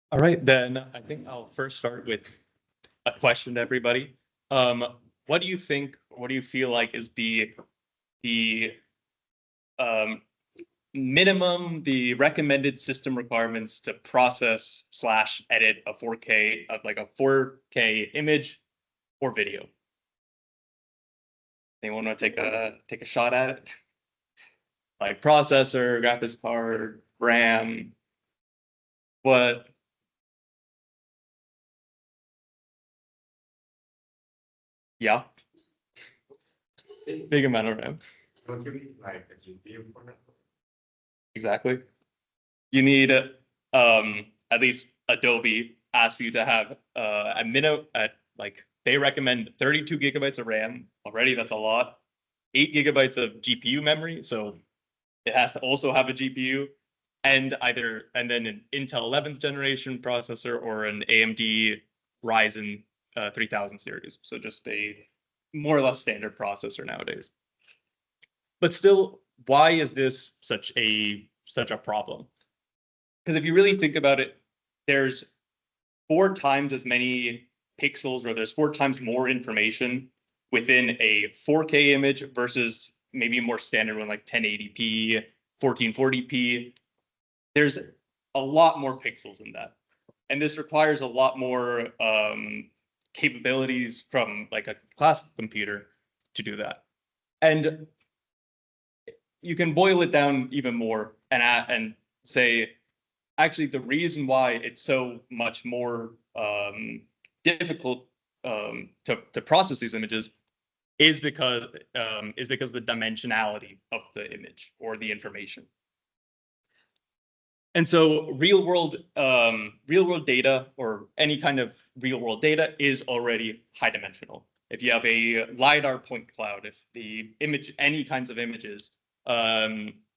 All right, then I think I'll first start with a question to everybody. Um, what do you think, what do you feel like is the um, minimum, the recommended system requirements to process slash edit a 4K of like a 4K image or video? Anyone want to take a shot at it? Like processor, graphics card, RAM, what? Yeah, big amount of RAM. Don't you need like a GPU for that? Exactly. You need at least Adobe asks you to have a minimum at like they recommend 32 gigabytes of RAM. Already that's a lot. 8 gigabytes of GPU memory, so it has to also have a GPU and then an Intel 11th generation processor or an AMD Ryzen 3000 series. So just a more or less standard processor nowadays. But still, why is this such a problem? Because if you really think about it, there's 4 times as many pixels, or there's 4 times more information within a 4K image versus maybe a more standard one like 1080p, 1440p. There's a lot more pixels in that. And this requires a lot more capabilities from like a classical computer to do that. And you can boil it down even more and say, actually, the reason why it's so much more difficult to process these images is because the dimensionality of the image or the information. And so real world data or any kind of real world data is already high dimensional. If you have a LiDAR point cloud, if the image, any kinds of images,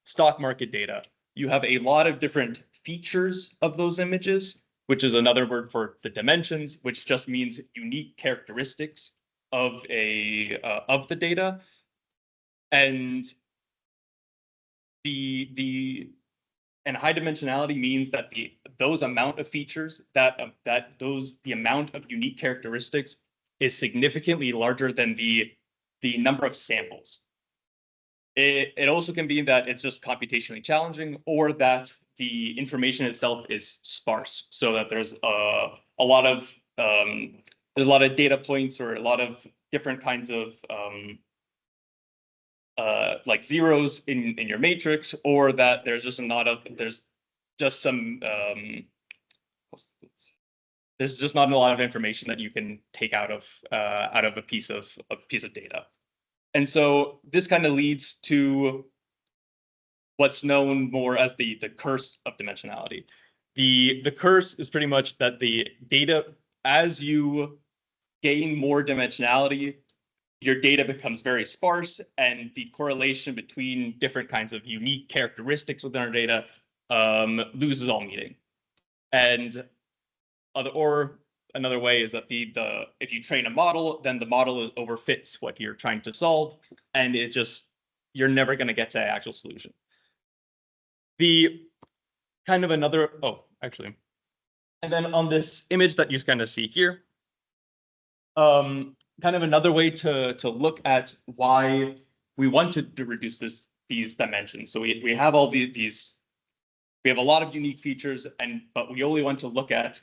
stock market data, you have a lot of different features of those images, which is another word for the dimensions, which just means unique characteristics of the data. And the and high dimensionality means that those amount of features, the amount of unique characteristics is significantly larger than the number of samples. It also can be that it's just computationally challenging, or that the information itself is sparse, so that there's a lot of data points or a lot of different kinds of like zeros in your matrix, or that there's just there's just not a lot of information that you can take out of a piece of data. And so this kind of leads to what's known more as the curse of dimensionality. The curse is pretty much that the data, as you gain more dimensionality, your data becomes very sparse, and the correlation between different kinds of unique characteristics within our data loses all meaning. And another way is that if you train a model, then the model overfits what you're trying to solve, and you're never going to get to an actual solution. The kind of another, actually, and then on this image that you kind of see here, kind of another way to look at why we wanted to reduce these dimensions. So we have all these, we have a lot of unique features, but we only want to look at,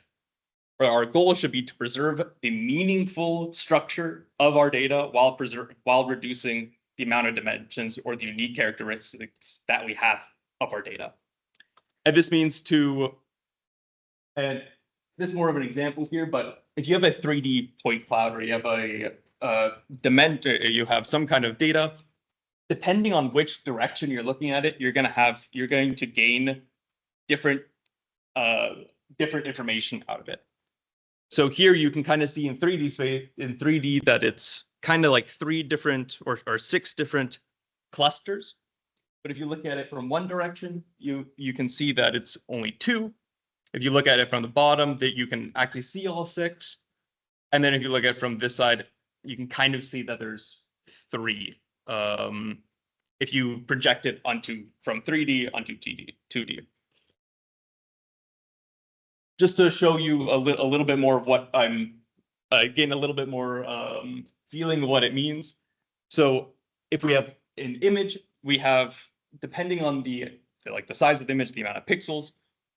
or our goal should be to preserve the meaningful structure of our data while reducing the amount of dimensions or the unique characteristics that we have of our data. And this means and this is more of an example here, but if you have a 3D point cloud, or you have you have some kind of data, depending on which direction you're looking at it, you're going to gain different information out of it. So here you can kind of see in 3D space, that it's kind of like 3 different or 6 different clusters. But if you look at it from one direction, you can see that it's only 2. If you look at it from the bottom, that you can actually see all 6. And then if you look at it from this side, you can kind of see that there's 3. If you project it from 3D onto 2D. just to show you a little bit more of what I'm gain a little bit more feeling of what it means. So if we have an image, we have, depending on the size of the image, the amount of pixels,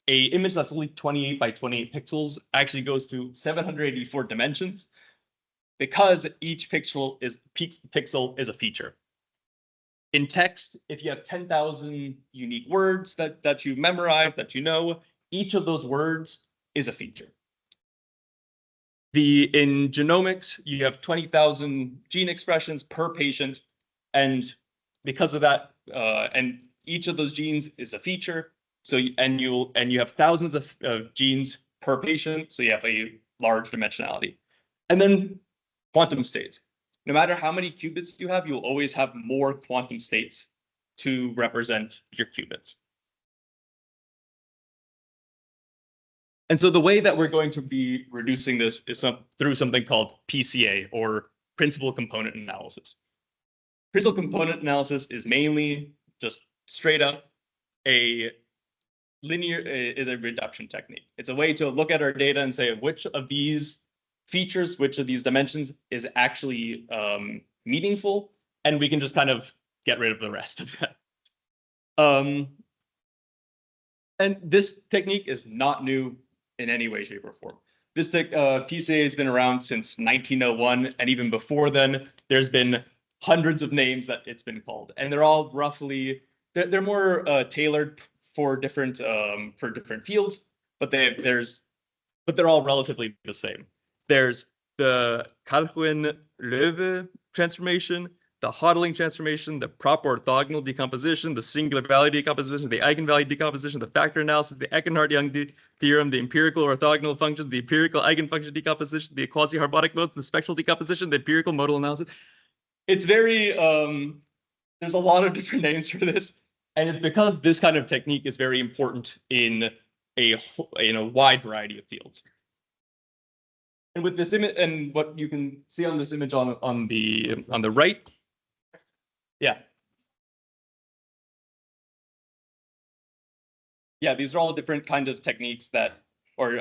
a image that's only 28 by 28 pixels actually goes to 784 dimensions because each pixel is a feature. In text, if you have 10,000 unique words that you memorize, that you know, each of those words is a feature. In genomics, you have 20,000 gene expressions per patient, and because of that, and each of those genes is a feature. So you have thousands of genes per patient, so you have a large dimensionality. And then quantum states. No matter how many qubits you have, you'll always have more quantum states to represent your qubits. And so the way that we're going to be reducing this is through something called PCA, or principal component analysis. Principal component analysis is mainly just straight up a reduction technique. It's a way to look at our data and say which of these features, which of these dimensions is actually meaningful, and we can just kind of get rid of the rest of that. And this technique is not new in any way, shape, or form. This PCA has been around since 1901, and even before then, there's been hundreds of names that it's been called, and they're all roughly they're more tailored for different fields, but they're all relatively the same. There's the Calhoun-Loewe transformation, the Hodling transformation, the proper orthogonal decomposition, the singular value decomposition, the eigenvalue decomposition, the factor analysis, the Eckernhardt-Young theorem, the empirical orthogonal functions, the empirical eigenfunction decomposition, the quasi-harmonic modes, the spectral decomposition, the empirical modal analysis. It's very, there's a lot of different names for this. And it's because this kind of technique is very important in a wide variety of fields. And with this image, and what you can see on this image on the right, yeah. Yeah, these are all different kinds of techniques that, or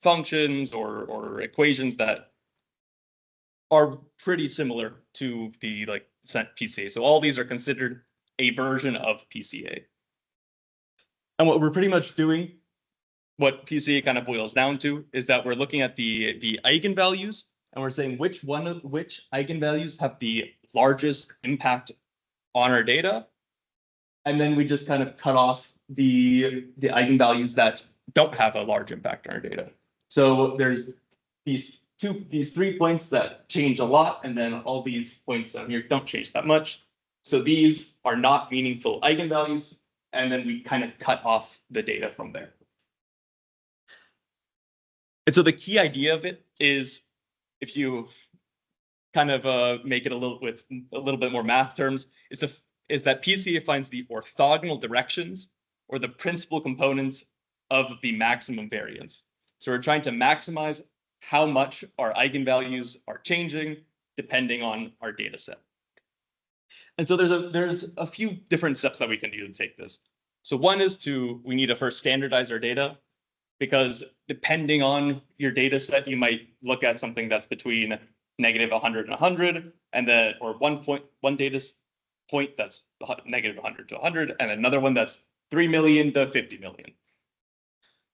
functions or equations that are pretty similar to the PCA. So all these are considered a version of PCA. And what we're pretty much doing, what PCA kind of boils down to, is that we're looking at the eigenvalues, and we're saying which eigenvalues have the largest impact on our data, and then we just kind of cut off the eigenvalues that don't have a large impact on our data. So there's these 3 points that change a lot, and then all these points down here don't change that much. So these are not meaningful eigenvalues, and then we kind of cut off the data from there. And so the key idea of it is, if you kind of make it a little bit more math terms, is that PCA finds the orthogonal directions or the principal components of the maximum variance. So we're trying to maximize how much our eigenvalues are changing depending on our data set. And so there's a few different steps that we can do to take this. So one is we need to first standardize our data, because depending on your data set, you might look at something that's between negative 100 and 100, and then, or one data point that's negative 100 to 100, and another one that's 3 million to 50 million.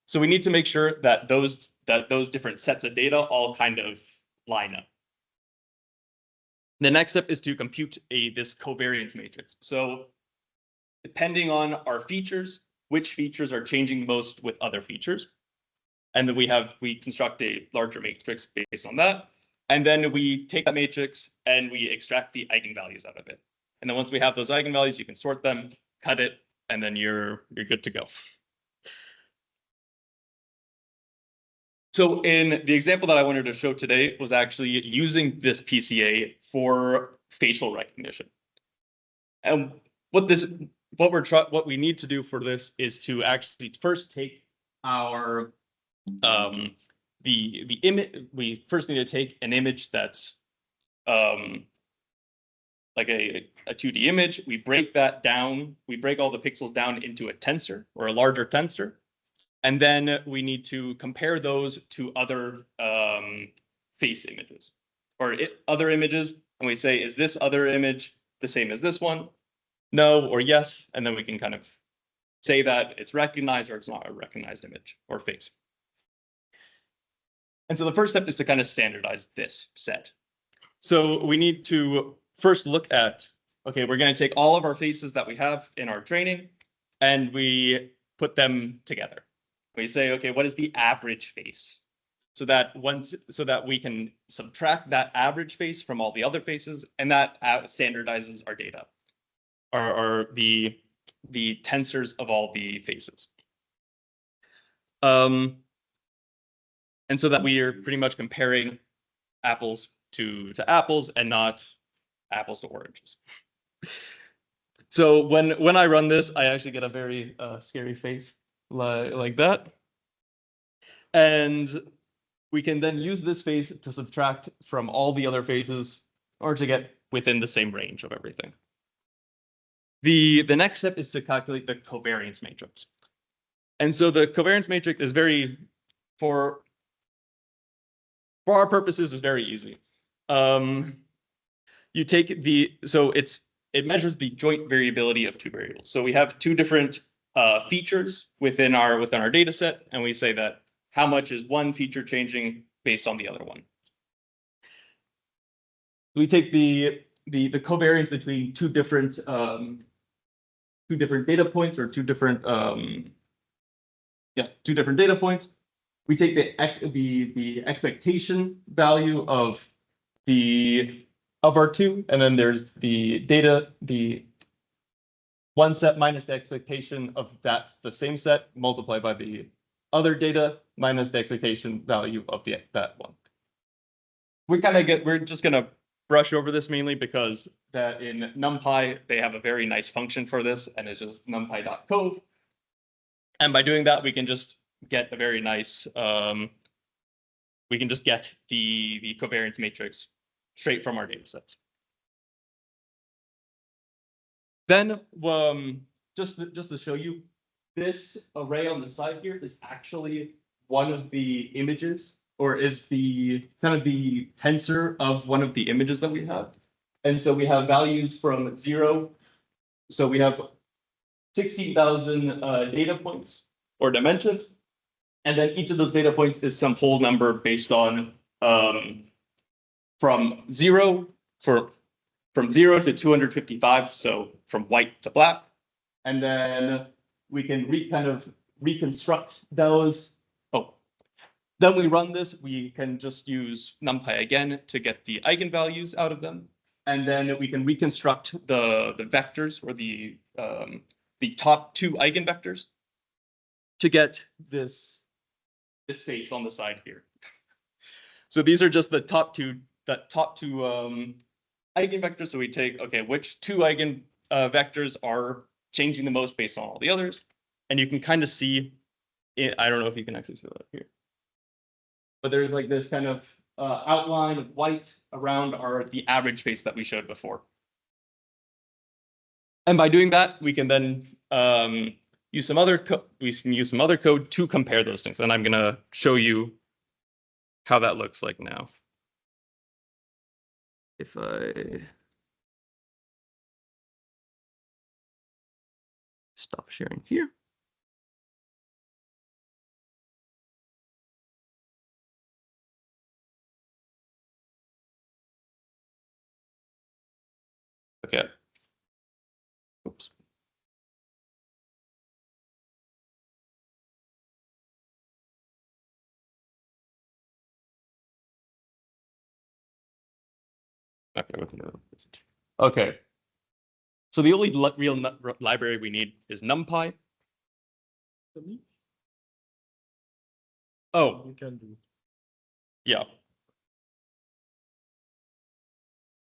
So we need to make sure that those different sets of data all kind of line up. The next step is to compute this covariance matrix. So depending on our features, which features are changing most with other features. And then we construct a larger matrix based on that. And then we take that matrix and we extract the eigenvalues out of it. And then once we have those eigenvalues, you can sort them, cut it, and then you're good to go. So in the example that I wanted to show today was actually using this PCA for facial recognition. And what we need to do for this is to actually first take our the image. We first need to take an image that's like a 2D image. We break that down. We break all the pixels down into a tensor, or a larger tensor. And then we need to compare those to other face images or other images. And we say, is this other image the same as this one? No or yes. And then we can kind of say that it's recognized or it's not a recognized image or face. And so the first step is to kind of standardize this set. So we need to first look at, okay, we're going to take all of our faces that we have in our training and we put them together. We say, okay, what is the average face? So that we can subtract that average face from all the other faces, and that standardizes our data, or the tensors of all the faces. And so that we are pretty much comparing apples to apples and not apples to oranges. So when I run this, I actually get a very scary face like that. And we can then use this face to subtract from all the other faces or to get within the same range of everything. The next step is to calculate the covariance matrix. And so the covariance matrix is very, for our purposes, is very easy. You take it measures the joint variability of two variables. So we have two different features within our data set, and we say that how much is one feature changing based on the other one. We take the covariance between two different data points or two different data points. We take the expectation value of our two, and then there's the one set minus the expectation of the same set multiplied by the other data minus the expectation value of that one. We're just gonna brush over this mainly because that in NumPy they have a very nice function for this, and it's just numpy.cov. And by doing that, we can just get a very nice we can just get the covariance matrix straight from our data sets. Then just to show you, this array on the side here is actually one of the images, or is the kind of the tensor of one of the images that we have. And so we have values from 0. So we have 16,000 data points or dimensions. And then each of those data points is some whole number based on from 0 to 255, so from white to black. And then we can reconstruct those. Oh, then we run this. We can just use NumPy again to get the eigenvalues out of them. And then we can reconstruct the vectors or the top two eigenvectors to get this face on the side here. So these are just the top two eigenvectors. So we take, okay, which two eigenvectors are changing the most based on all the others. And you can kind of see it. I don't know if you can actually see that here, but there's like this kind of outline of white around the average face that we showed before. And by doing that, we can then use some other code to compare those things. And I'm going to show you how that looks like now. If I stop sharing here. Okay. Oops. Okay. So the only real library we need is NumPy. Oh, You can do. yeah.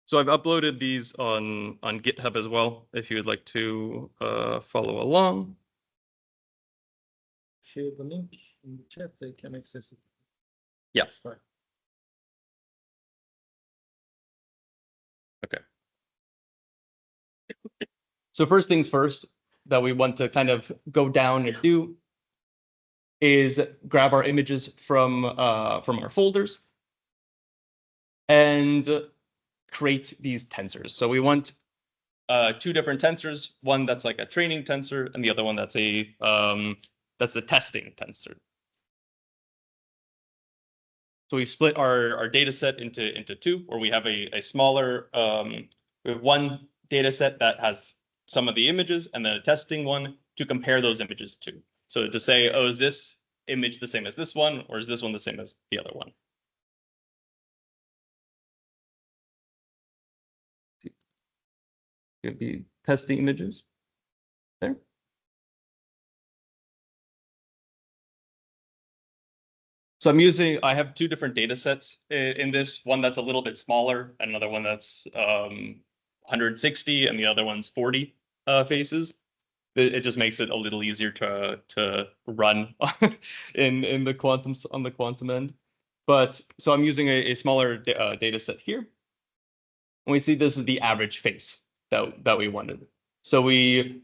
So I've uploaded these on GitHub as well, if you would like to follow along. Share the link in the chat, they can access it. Yeah. That's fine. Okay. So first things first that we want to kind of go down and do is grab our images from our folders and create these tensors. So we want two different tensors, one that's like a training tensor and the other one that's a testing tensor. So we split our data set into two, where we have a smaller, we have one data set that has some of the images and then a testing one to compare those images to. So to say, oh, is this image the same as this one, or is this one the same as the other one? You have the testing images there. So I have two different data sets in this, one that's a little bit smaller, another one that's 160, and the other one's 40 faces. It just makes it a little easier to run in the quantums on the quantum end. But so I'm using a smaller data set here. And we see this is the average face that we wanted. So we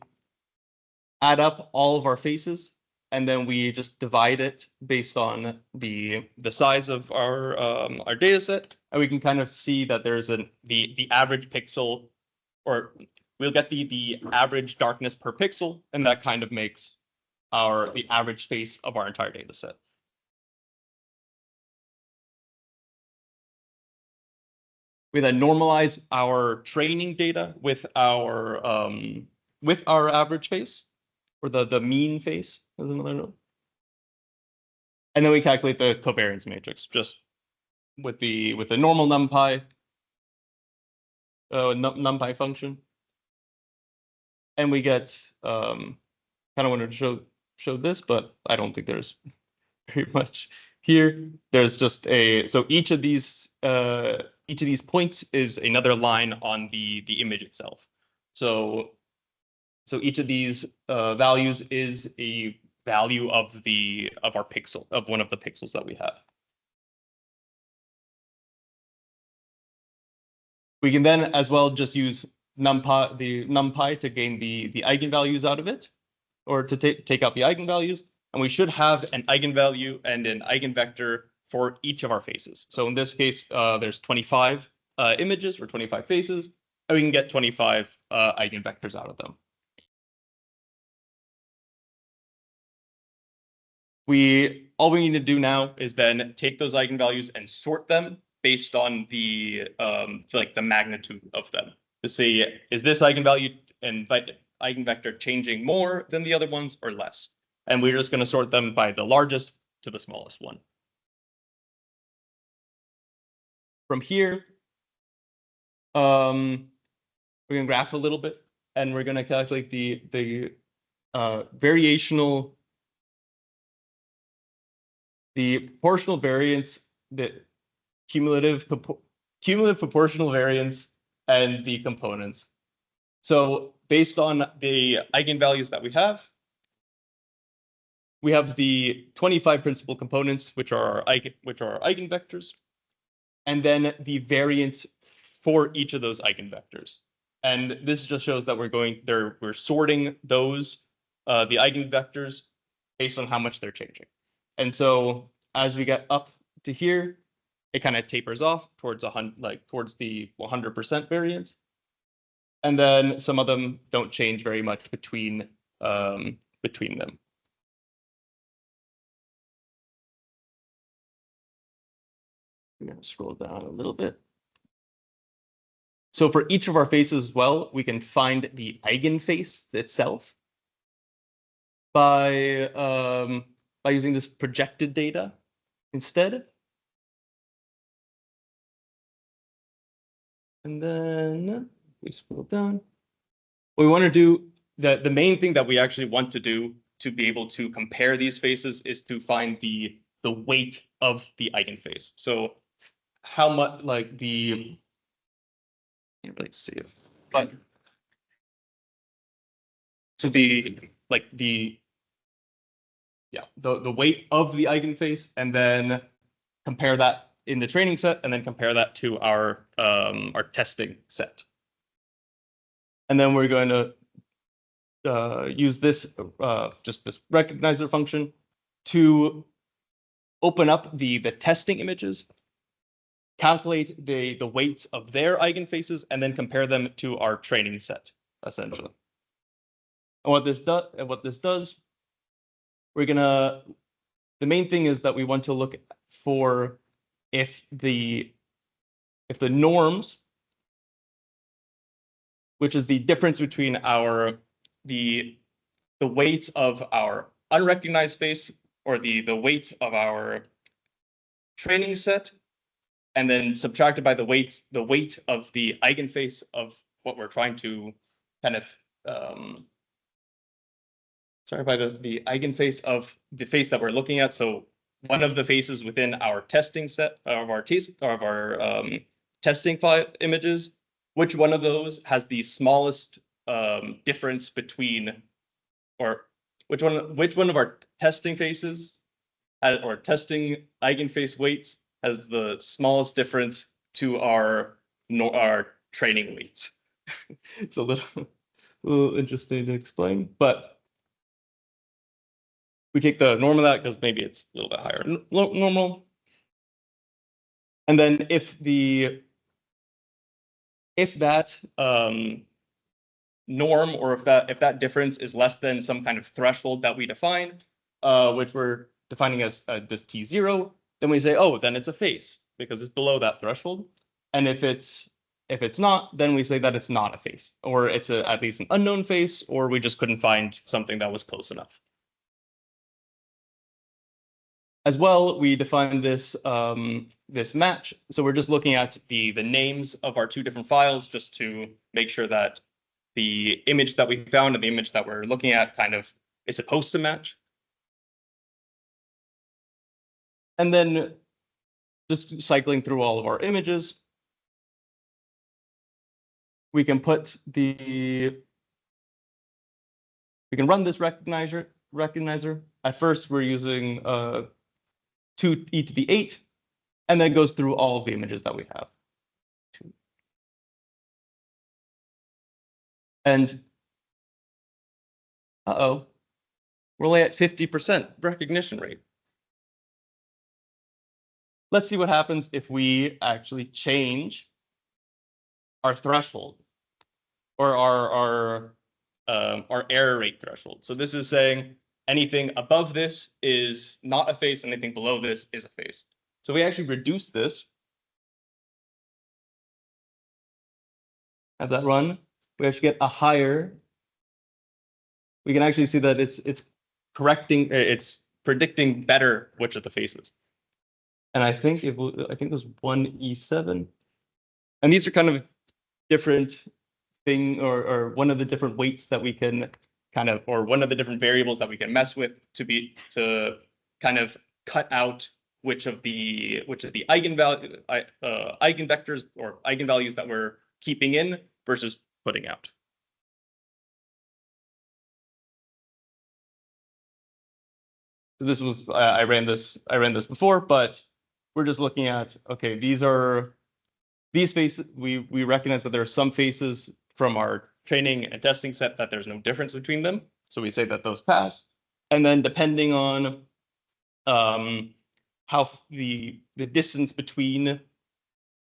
add up all of our faces, and then we just divide it based on the size of our data set, and we can kind of see that there's the average pixel, or we'll get the average darkness per pixel, and that kind of makes the average face of our entire data set. We then normalize our training data with our average face, or the mean face, as another note. And then we calculate the covariance matrix just with the normal NumPy NumPy function, and we get kind of wanted to show this, but I don't think there's very much here. There's just so each of these points is another line on the image itself. So each of these values is a value of our pixel, of one of the pixels that we have. We can then as well just use NumPy to gain the eigenvalues out of it, or to take out the eigenvalues, and we should have an eigenvalue and an eigenvector for each of our faces. So in this case, there's 25 images or 25 faces, and we can get 25 eigenvectors out of them. All we need to do now is then take those eigenvalues and sort them based on the magnitude of them, to see, is this eigenvalue and eigenvector changing more than the other ones or less? And we're just going to sort them by the largest to the smallest one. From here, we're going to graph a little bit, and we're going to calculate the variational, the proportional variance, the cumulative proportional variance, and the components. So based on the eigenvalues that we have the 25 principal components, which are our eigenvectors, and then the variance for each of those eigenvectors. And this just shows that we're sorting those the eigenvectors based on how much they're changing. And so as we get up to here, it kind of tapers off towards towards the 100% variance. And then some of them don't change very much between them. I'm going to scroll down a little bit. So for each of our faces as well, we can find the eigenface itself by using this projected data instead. And then we scroll down. We want to do the main thing that we actually want to do to be able to compare these faces is to find the weight of the eigenface. So how much, like, the, can't really see it, but so the weight of the eigenface, and then compare that in the training set, and then compare that to our testing set. And then we're going to use this just this recognizer function to open up the testing images, calculate the weights of their eigenfaces, and then compare them to our training set, essentially. And what this does, the main thing is that we want to look for if the norms, which is the difference between the weights of our unrecognized space, or the weight of our training set, and then subtracted by the weight of the eigenface of what we're trying to kind of by the eigenface of the face that we're looking at. So one of the faces within our testing set of our testing file images, which one of those has the smallest difference between, or which one of our testing faces or testing eigenface weights has the smallest difference to our training weights. It's a little interesting to explain, but we take the norm of that because maybe it's a little bit higher normal. And then if that norm, or if that difference is less than some kind of threshold that we define, which we're defining as this T0, then we say, oh, then it's a face because it's below that threshold. And if it's not, then we say that it's not a face, or it's at least an unknown face, or we just couldn't find something that was close enough. As well, we define this this match. So we're just looking at the names of our two different files just to make sure that the image that we found and the image that we're looking at kind of is supposed to match. And then just cycling through all of our images, we can run this recognizer. At first, we're using 2e to the 8, and then goes through all of the images that we have. And we're only at 50% recognition rate. Let's see what happens if we actually change our threshold, or our error rate threshold. So this is saying anything above this is not a face, anything below this is a face. So we actually reduce this. Have that run. We actually get a higher. We can actually see that it's predicting better which of the faces. And I think it was 1E7. And these are kind of different or one of the different weights that we can kind of, or one of the different variables that we can mess with to kind of cut out which of the eigenvectors or eigenvalues that we're keeping in versus putting out. So this was I ran this before, but we're just looking at, okay, these faces. We recognize that there are some faces from our training and testing set that there's no difference between them. So we say that those pass. And then depending on how the distance between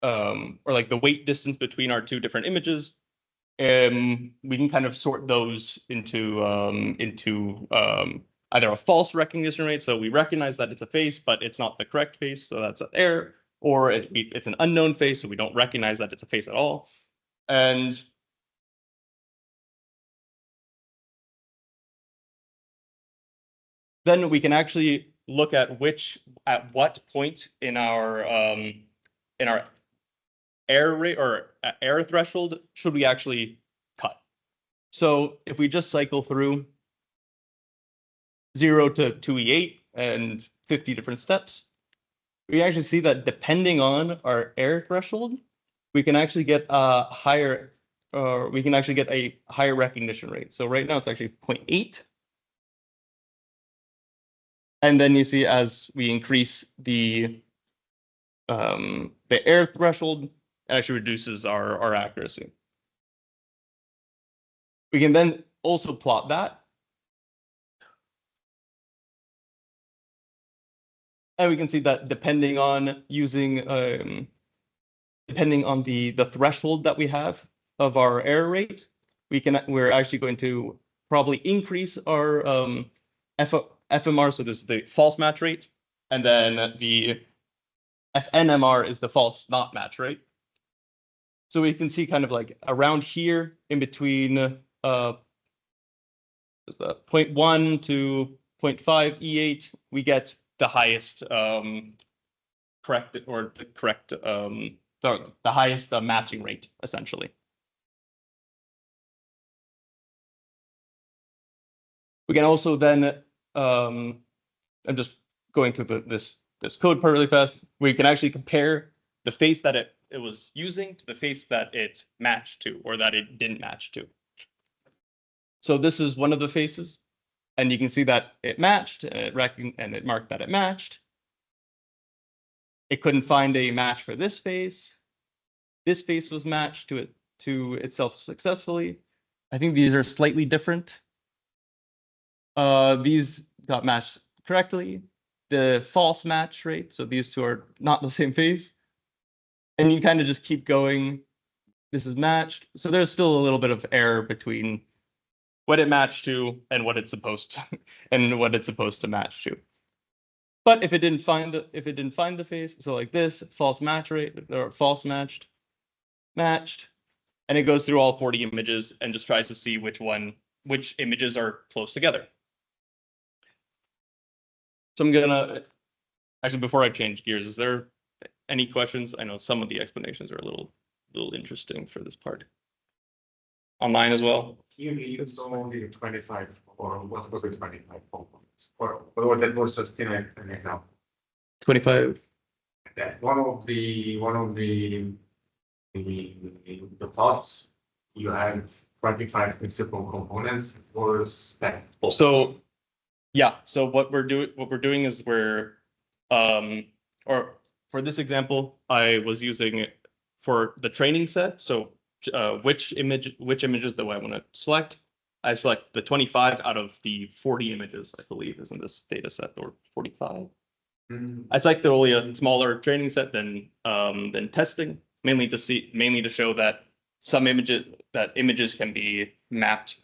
or like the weight distance between our two different images, we can kind of sort those into either a false recognition rate. So we recognize that it's a face, but it's not the correct face. So that's an error. Or it's an unknown face, so we don't recognize that it's a face at all. And then we can actually look at what point in our error rate or error threshold should we actually cut. So if we just cycle through 0 to 2E8 and 50 different steps, we actually see that depending on our error threshold, we can actually get a higher recognition rate. So right now it's actually 0.8. And then you see as we increase the error threshold, it actually reduces our accuracy. We can then also plot that. And we can see that depending on the threshold that we have of our error rate, we're actually going to probably increase our FMR. So this is the false match rate, and then the FNMR is the false not match rate. So we can see kind of like around here in between is that 0.1 to 0.5 E8, we get the highest correct or the correct the highest matching rate essentially. We can also then I'm just going through this code part really fast. We can actually compare the face that it was using to the face that it matched to or that it didn't match to. So this is one of the faces, and you can see that it matched and it marked that it matched. It couldn't find a match for this face. This face was matched to itself successfully. I think these are slightly different. These got matched correctly. The false match rate, so these two are not the same face. And you kind of just keep going. This is matched. So there's still a little bit of error between what it matched to and what it's supposed to and what it's supposed to match to. But if it didn't find the face, so like this, false match rate or false matched, and it goes through all 40 images and just tries to see which images are close together. So I'm gonna actually, before I change gears, is there any questions? I know some of the explanations are a little interesting for this part. Online as well. You used only 25, or what was it, 25 components? Or that was just an example. 25. That one of the plots, you have 25 principal components or step. So yeah, so what we're doing is we're or for this example, I was using it for the training set. So which images that I want to select. I select the 25 out of the 40 images, I believe, is in this data set, or 45. I select only a smaller training set than testing, mainly to show that some images can be mapped,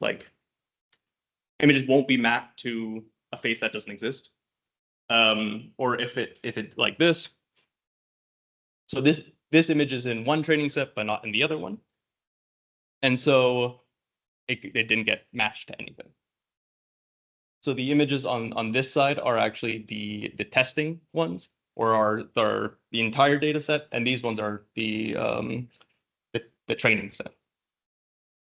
like images won't be mapped to a face that doesn't exist, or if it like this. So this image is in one training set, but not in the other one. And so it didn't get matched to anything. So the images on this side are actually the testing ones, or are the entire data set, and these ones are the training set.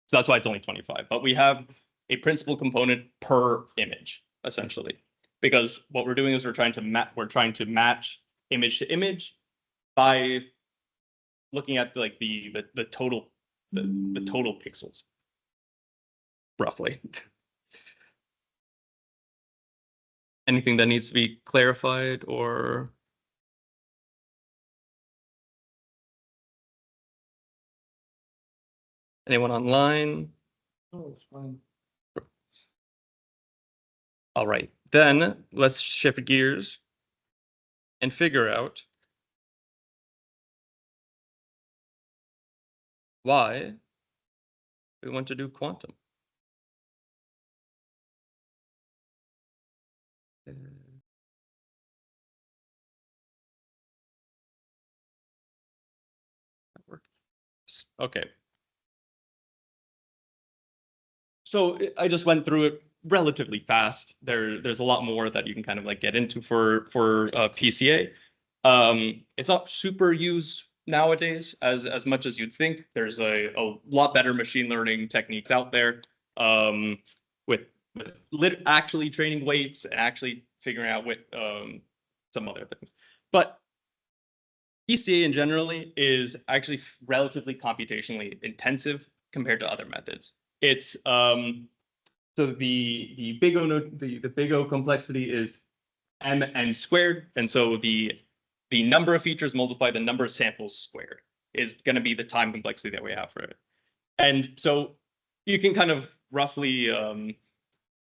So that's why it's only 25. But we have a principal component per image, essentially, because what we're doing is we're trying to match image to image by looking at like the total pixels, roughly. Anything that needs to be clarified or anyone online? Oh, it's fine. All right, then let's shift gears and figure out why we want to do quantum. Okay. So I just went through it relatively fast. There's a lot more that you can kind of like get into for PCA. It's not super used nowadays as much as you'd think. There's a lot better machine learning techniques out there, with actually training weights and actually figuring out what some other things. But PCA in generally is actually relatively computationally intensive compared to other methods. It's so the big O the big O complexity is mn squared, and so the number of features multiplied the number of samples squared is going to be the time complexity that we have for it. And so you can kind of roughly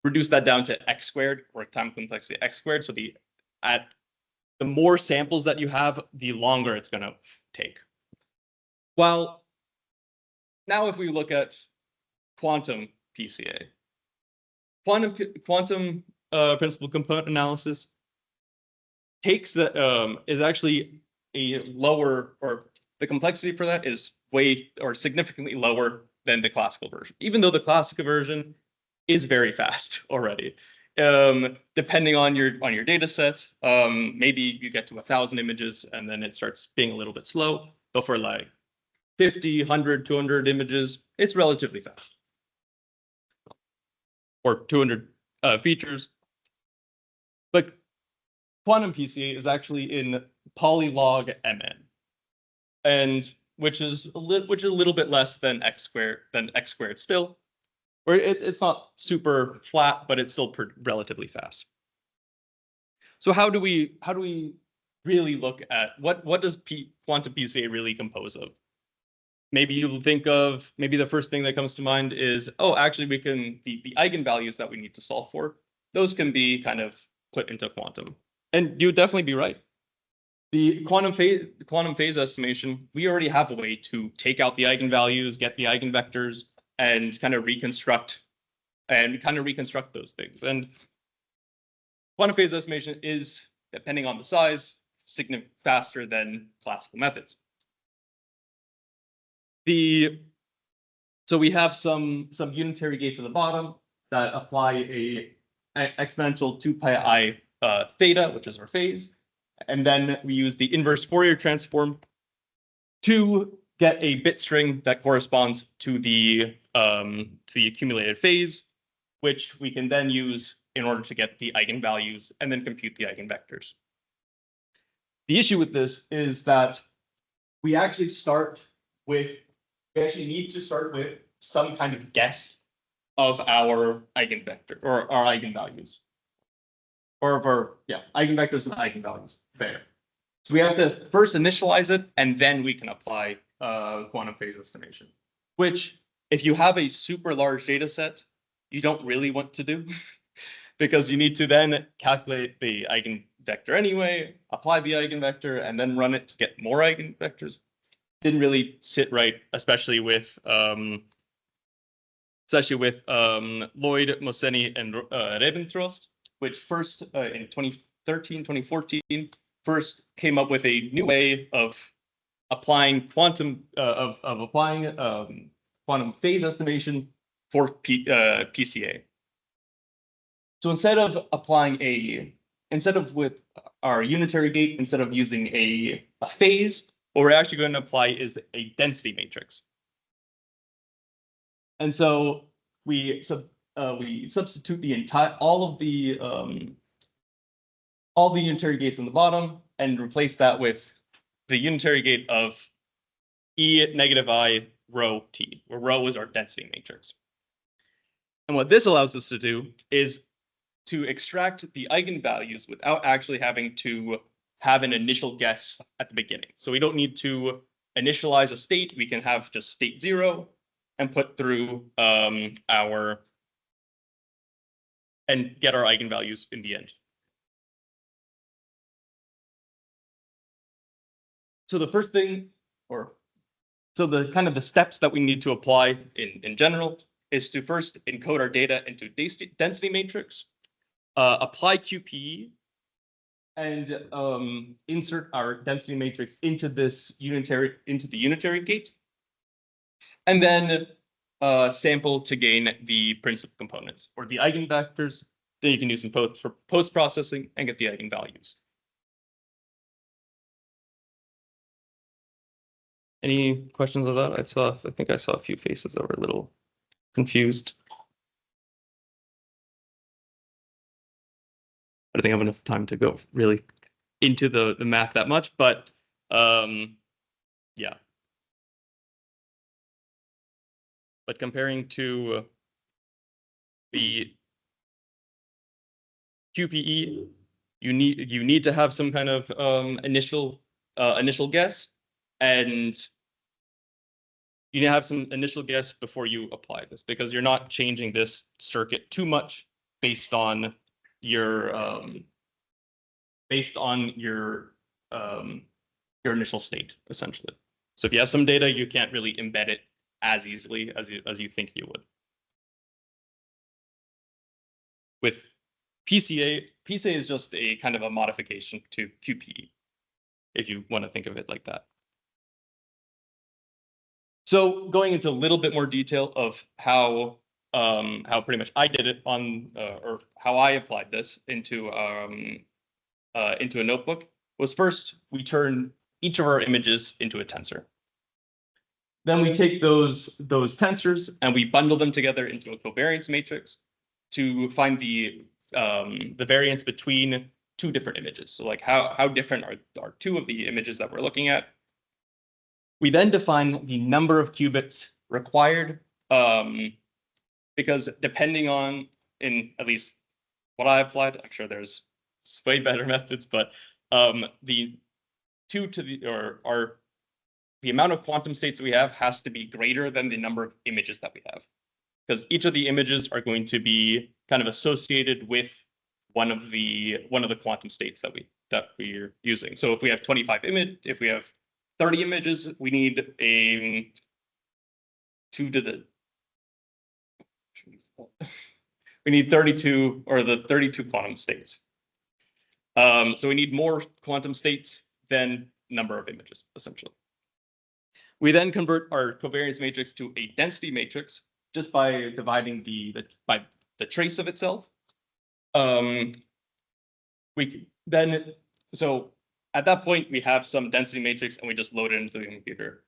reduce that down to x squared, or time complexity x squared. So the the more samples that you have, the longer it's going to take. Well, now if we look at quantum PCA, quantum principal component analysis takes is actually a lower, or the complexity for that is significantly lower than the classical version, even though the classical version is very fast already. Depending on your data set, maybe you get to 1,000 images and then it starts being a little bit slow. But for like 50, 100, 200 images, it's relatively fast. Or 200 features. But quantum PCA is actually in polylog MN, and which is a little bit less than x squared still. Where it's not super flat, but it's still relatively fast. So how do we really look at what does quantum PCA really compose of? Maybe you think of, maybe the first thing that comes to mind is, oh, actually we can, the eigenvalues that we need to solve for, those can be kind of put into quantum. And you would definitely be right. The quantum phase estimation, we already have a way to take out the eigenvalues, get the eigenvectors, and kind of reconstruct those things. And quantum phase estimation is, depending on the size, significantly faster than classical methods. So we have some unitary gates at the bottom that apply a exponential 2 pi I theta, which is our phase. And then we use the inverse Fourier transform to get a bit string that corresponds to the accumulated phase, which we can then use in order to get the eigenvalues and then compute the eigenvectors. The issue with this is that we actually need to start with some kind of guess of our eigenvector or our eigenvalues. Or of our, eigenvectors and eigenvalues there. So we have to first initialize it, and then we can apply quantum phase estimation, which if you have a super large data set, you don't really want to do because you need to then calculate the eigenvector anyway, apply the eigenvector, and then run it to get more eigenvectors. Didn't really sit right, especially with Lloyd, Mosseni, and Rebenthrust, which first in 2013, 2014, first came up with a new way of applying quantum quantum phase estimation for PCA. So instead of with our unitary gate, instead of using a phase, what we're actually going to apply is a density matrix. And so we substitute all the unitary gates on the bottom and replace that with the unitary gate of E negative I rho T, where rho is our density matrix. And what this allows us to do is to extract the eigenvalues without actually having to have an initial guess at the beginning. So we don't need to initialize a state. We can have just state 0 and put through and get our eigenvalues in the end. So the first thing, so the kind of the steps that we need to apply in general is to first encode our data into density matrix, apply QPE, and insert our density matrix into the unitary gate, and then sample to gain the principal components or the eigenvectors. Then you can use them for post-processing and get the eigenvalues. Any questions on that? I think I saw a few faces that were a little confused. I don't think I have enough time to go really into the math that much, but yeah. But comparing to the QPE, you need to have some kind of initial guess, and you need to have some initial guess before you apply this, because you're not changing this circuit too much based on your based on your initial state, essentially. So if you have some data, you can't really embed it as easily as you think you would. With PCA is just a kind of a modification to QPE, if you want to think of it like that. So going into a little bit more detail of how pretty much I did it on, or how I applied this into a notebook, was first we turn each of our images into a tensor. Then we take those tensors and we bundle them together into a covariance matrix to find the variance between two different images. So like how different are two of the images that we're looking at. We then define the number of qubits required, because depending on, in at least what I applied, I'm sure there's way better methods, but the amount of quantum states that we have has to be greater than the number of images that we have, because each of the images are going to be kind of associated with one of the quantum states that we're using. So if we have 25 if we have 30 images, we need a 2 to the we need 32, or the 32 quantum states. So we need more quantum states than number of images, essentially. We then convert our covariance matrix to a density matrix just by dividing by the trace of itself. So at that point, we have some density matrix and we just load it into the computer.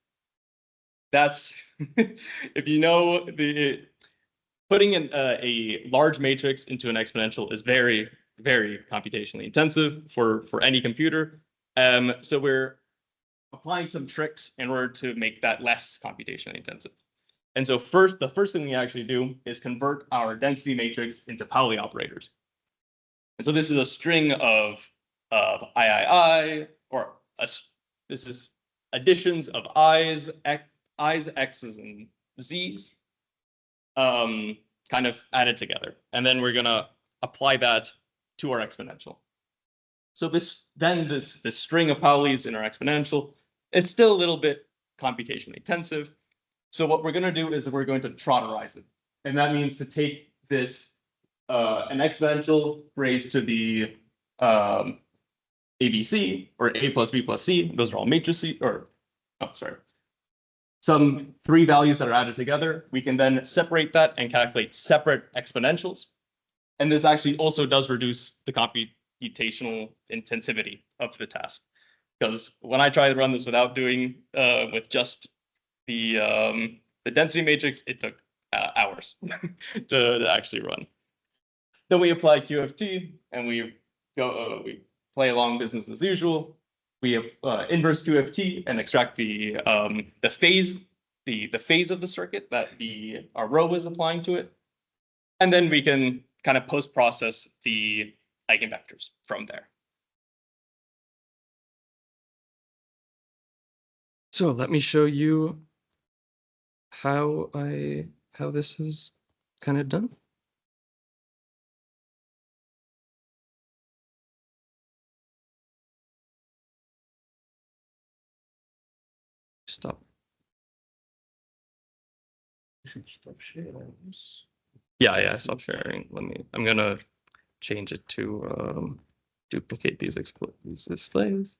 That's, if you know, putting a large matrix into an exponential is very, very computationally intensive for any computer. So we're applying some tricks in order to make that less computationally intensive. And so the first thing we actually do is convert our density matrix into Pauli operators. And so this is a string of III, or this is additions of i's, x's, and z's, kind of added together. And then we're gonna apply that to our exponential. So this string of Paulis in our exponential, it's still a little bit computationally intensive. So what we're gonna do is we're going to trotterize it. And that means to take this an exponential raised to the ABC, or A plus B plus C. Those are all matrices, some 3 values that are added together. We can then separate that and calculate separate exponentials. And this actually also does reduce the computational intensivity of the task. Because when I tried to run this without doing, with just the density matrix, it took hours to actually run. Then we apply QFT and we play along business as usual. We have inverse QFT and extract the phase of the circuit that our row is applying to it. And then we can kind of post-process the eigenvectors from there. So let me show you how this is kind of done. Stop. You should stop sharing this. Yeah, stop sharing. I'm gonna change it to duplicate these displays.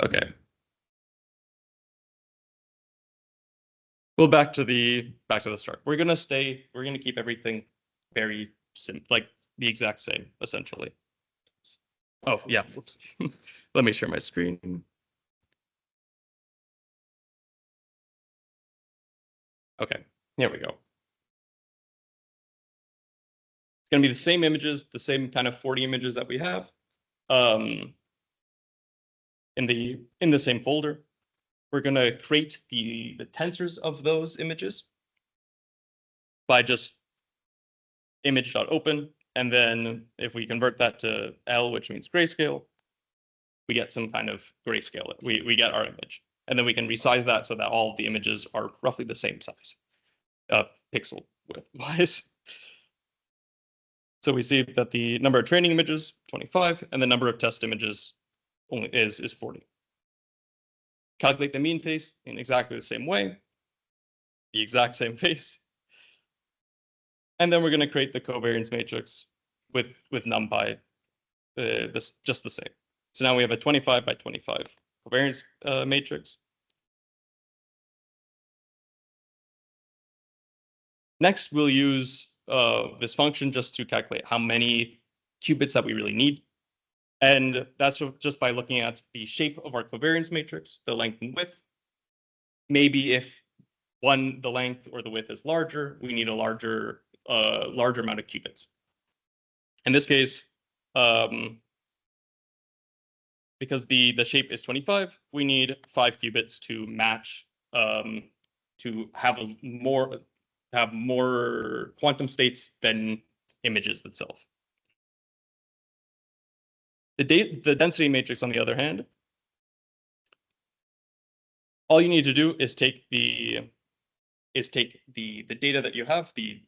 Okay. Well, back to the start. We're gonna keep everything very simple, like the exact same, essentially. Oh yeah, whoops. Let me share my screen. Okay, here we go. It's gonna be the same images, the same kind of 40 images that we have, in the same folder. We're gonna create the tensors of those images by just image.open, and then if we convert that to L, which means grayscale, we get some kind of grayscale. We get our image, and then we can resize that so that all of the images are roughly the same size. pixel width wise. So we see that the number of training images 25 and the number of test images only is 40. Calculate the mean face in exactly the same way, the exact same face. And then we're going to create the covariance matrix with NumPy, just the same. So now we have a 25 by 25 covariance matrix. Next, we'll use this function just to calculate how many qubits that we really need. And that's just by looking at the shape of our covariance matrix, the length and width. Maybe if the length or the width is larger, we need a larger amount of qubits. In this case, because the shape is 25, we need 5 qubits to match, to have more quantum states than images itself. The density matrix, on the other hand, all you need to do is take the data that you have, the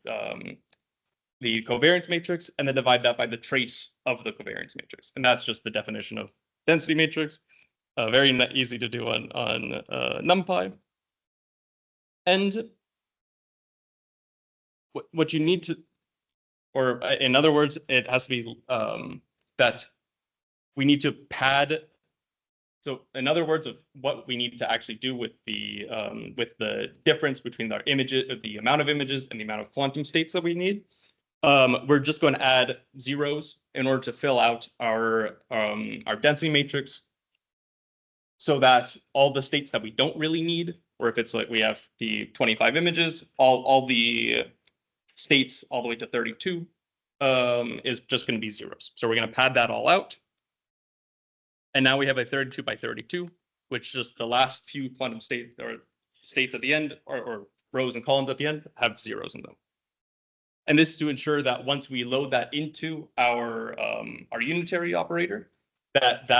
covariance matrix, and then divide that by the trace of the covariance matrix, and that's just the definition of density matrix. Very easy to do on NumPy. And what you need to, or in other words, it has to be that we need to pad. So in other words, of what we need to actually do with the difference between our images, the amount of images and the amount of quantum states that we need, we're just going to add zeros in order to fill out our density matrix, so that all the states that we don't really need, or if it's like we have the 25 images, all the states all the way to 32 is just going to be zeros. So we're going to pad that all out. And now we have a 32 by 32, which just the last few quantum states at the end, or rows and columns at the end, have zeros in them. And this is to ensure that once we load that into our unitary operator, that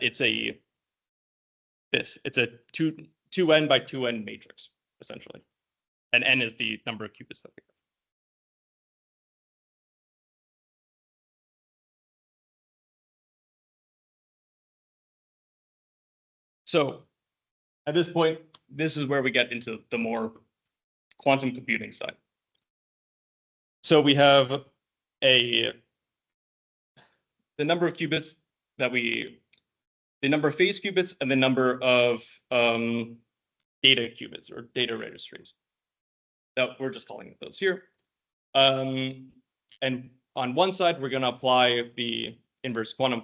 it's a 2n by 2n matrix, essentially. And n is the number of qubits that we have. So at this point, this is where we get into the more quantum computing side. So we have the number of qubits the number of phase qubits and the number of data qubits or data registries. That we're just calling those here. And on one side, we're going to apply the inverse quantum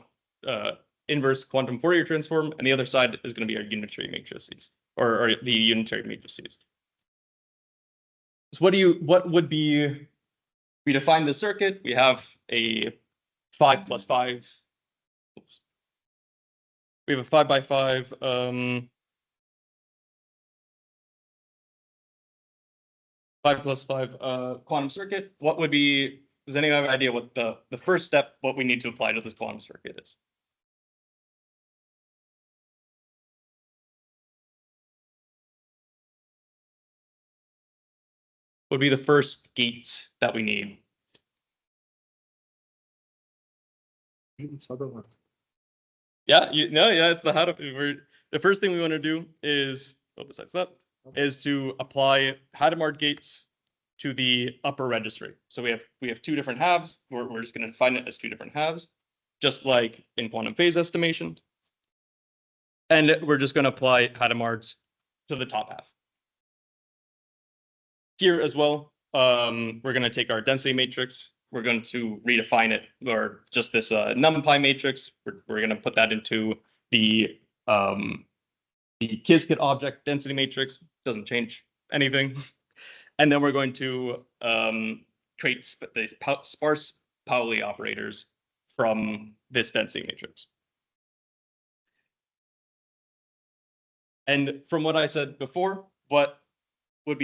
Fourier transform, and the other side is going to be our unitary matrices, or the unitary matrices. So what would be? We define the circuit. We have a 5 plus 5. Oops. We have a 5 by 5 5 plus 5 quantum circuit. What would be? Does anyone have an idea what the first step, what we need to apply to this quantum circuit is? Would be the first gates that we need? It's other one. Yeah, it's the how to. The first thing we want to do is, besides that, is to apply Hadamard gates to the upper registry. So we have 2 different halves. We're just going to define it as 2 different halves, just like in quantum phase estimation. And we're just going to apply Hadamards to the top half. Here as well, we're going to take our density matrix. We're going to redefine it, or just this NumPy matrix. We're going to put that into the Qiskit object density matrix. Doesn't change anything. And then we're going to create the sparse Pauli operators from this density matrix. And from what I said before, what would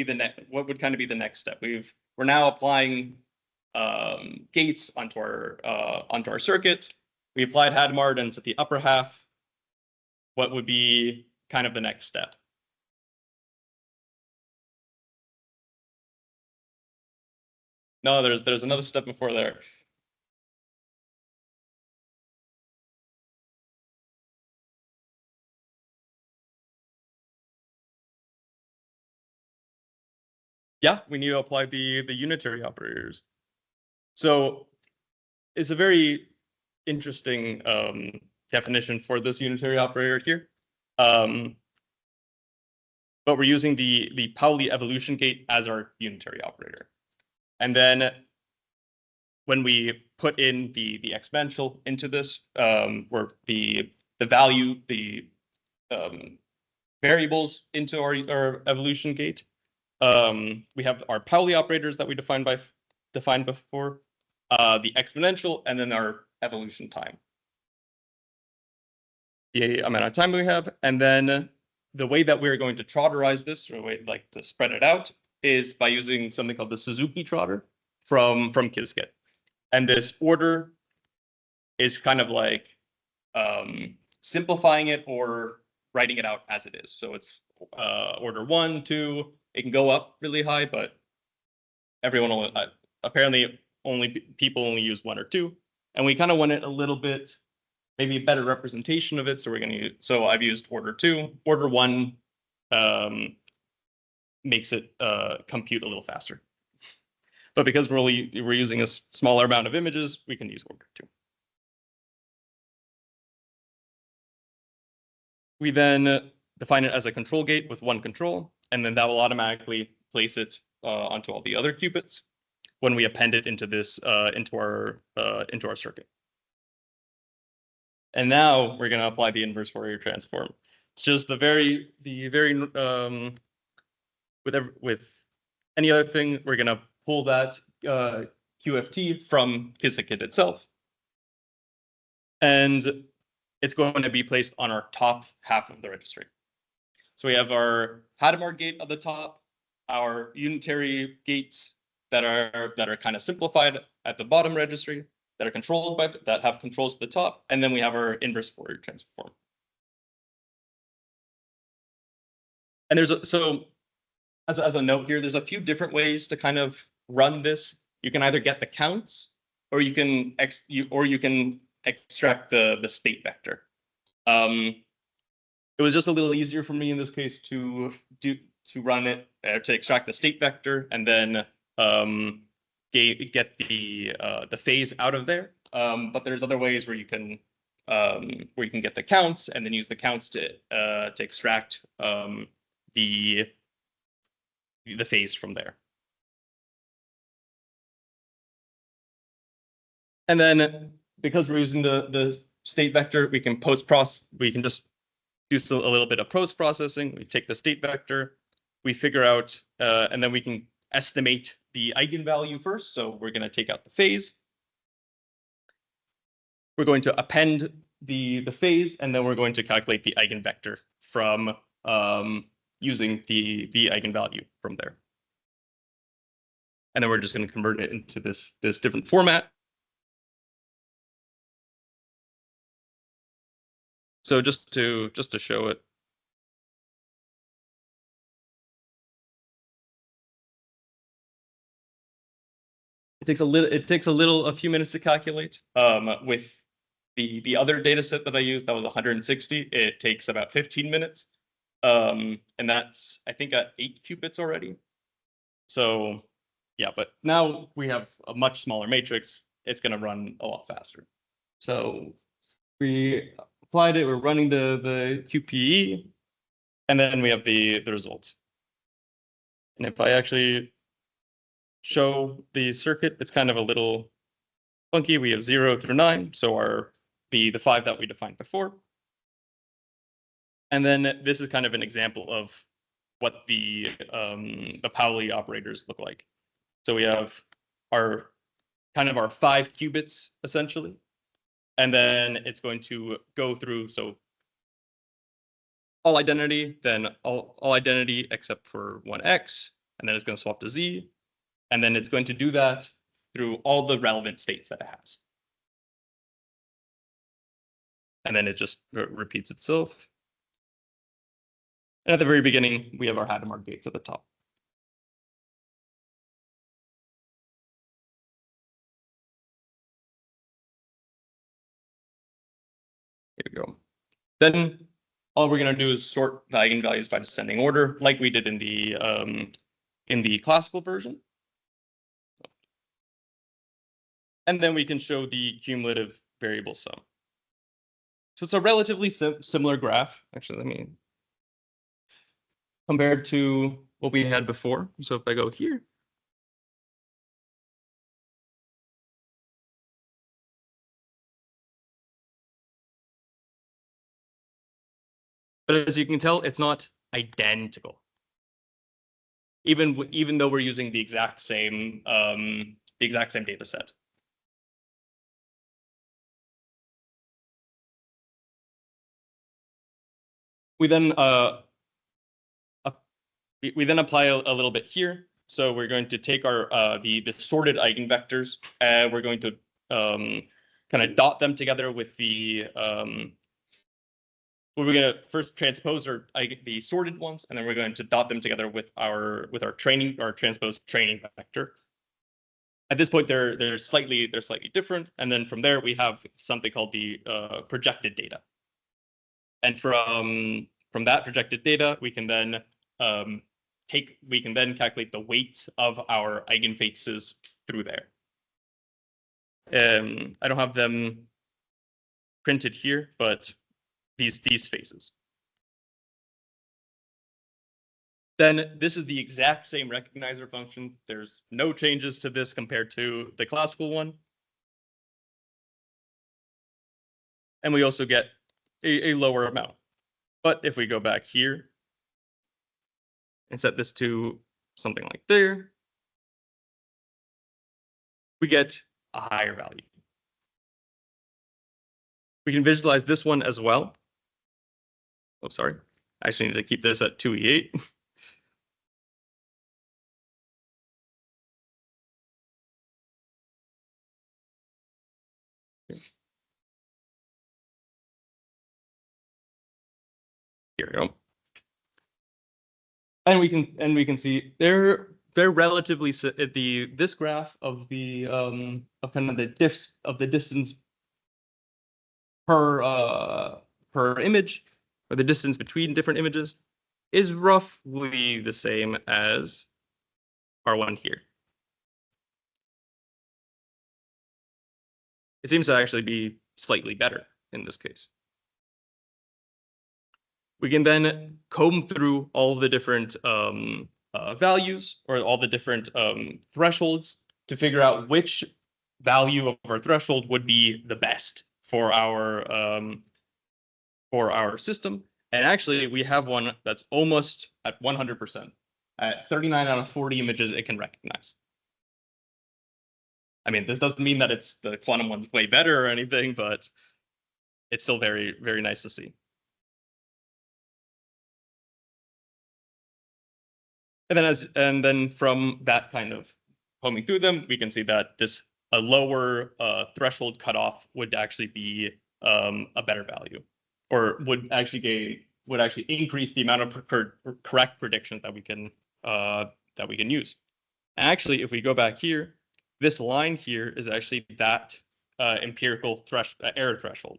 kind of be the next step? We're now applying gates onto our circuit. We applied Hadamard into the upper half. What would be kind of the next step? No, there's another step before there. Yeah, we need to apply the unitary operators. So it's a very interesting definition for this unitary operator here. But we're using the Pauli evolution gate as our unitary operator. And then when we put in the exponential into this, where the value, the variables into our evolution gate, we have our Pauli operators that we defined before, the exponential, and then our evolution time, the amount of time we have, and then the way that we're going to trotterize this, or way like to spread it out, is by using something called the Suzuki trotter from Qiskit. And this order is kind of like simplifying it or writing it out as it is. So it's order 1, 2. It can go up really high, but everyone only, apparently people only use 1 or 2. And we kind of want it a little bit, maybe a better representation of it. So we're going to use, so I've used order 2. Order 1 makes it compute a little faster. But because we're using a smaller amount of images, we can use order 2. We then define it as a control gate with 1 control, and then that will automatically place it onto all the other qubits when we append it into this into our circuit. And now we're going to apply the inverse Fourier transform. It's just with any other thing, we're going to pull that QFT from Qiskit itself, and it's going to be placed on our top half of the registry. So we have our Hadamard gate at the top, our unitary gates that are kind of simplified at the bottom registry, that are controlled by that have controls at the top, and then we have our inverse Fourier transform. And so as a note here, there's a few different ways to kind of run this. You can either get the counts, or you can extract the state vector. It was just a little easier for me in this case to run it to extract the state vector and then get the phase out of there. But there's other ways where you can get the counts and then use the counts to extract the phase from there. And then because we're using the state vector, we can just do a little bit of post processing. We take the state vector, we figure out, and then we can estimate the eigenvalue first. So we're going to take out the phase. We're going to append the phase, and then we're going to calculate the eigenvector from using the eigenvalue from there. And then we're just going to convert it into this different format. So just to show it. It takes a few minutes to calculate. With the other data set that I used, that was 160. It takes about 15 minutes. And that's, I think, at 8 qubits already. So yeah, but now we have a much smaller matrix. It's going to run a lot faster. So we applied it. We're running the QPE, and then we have the results. And if I actually show the circuit, it's kind of a little funky. We have 0 through 9, so the 5 that we defined before. And then this is kind of an example of what the Pauli operators look like. So we have our 5 qubits essentially, and then it's going to go through all identity, then all identity except for 1x, and then it's going to swap to z, and then it's going to do that through all the relevant states that it has. And then it just repeats itself. And at the very beginning, we have our Hadamard gates at the top. Then all we're going to do is sort the eigenvalues by descending order, like we did in the classical version. And then we can show the cumulative variable sum. So it's a relatively similar graph. Actually, let me compared to what we had before. So if I go here, but as you can tell, it's not identical. Even though we're using the exact same data set. We then apply a little bit here. So we're going to take our the sorted eigenvectors, and we're going to kind of dot them together with the we're going to first transpose the sorted ones, and then we're going to dot them together with our transposed training vector. At this point, they're slightly different, and then from there we have something called the projected data. And from that projected data, we can then calculate the weights of our eigenfaces through there. I don't have them printed here, but these faces. Then this is the exact same recognizer function. There's no changes to this compared to the classical one. And we also get a lower amount. But if we go back here and set this to something like there, we get a higher value. We can visualize this one as well. Oh, sorry. I actually need to keep this at 2E8. Here we go. And we can see they're relatively this graph of the of kind of the distance per image, or the distance between different images, is roughly the same as our one here. It seems to actually be slightly better in this case. We can then comb through all the different values, or all the different thresholds, to figure out which value of our threshold would be the best for our system. And actually, we have one that's almost at 100%. At 39 out of 40 images, it can recognize. I mean, this doesn't mean that it's the quantum one's way better or anything, but it's still very, very nice to see. And then from that kind of combing through them, we can see that a lower threshold cutoff would actually be a better value, or would actually increase the amount of correct predictions that we can use. Actually, if we go back here, this line here is actually that empirical error threshold.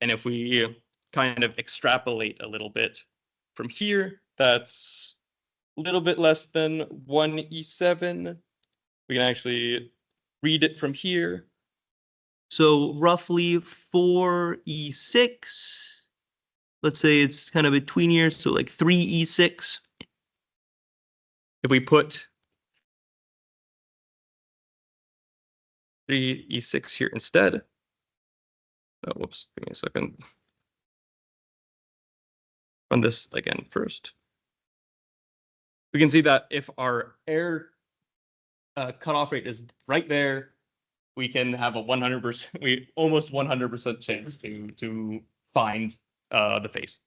And if we kind of extrapolate a little bit from here, that's a little bit less than 1E7. We can actually read it from here. So roughly 4E6. Let's say it's kind of between here, so like 3E6. If we put 3E6 here instead. Oh, whoops, give me a second. Run this again first. We can see that if our error cutoff rate is right there, we can have a 100%, almost 100% chance to find the face.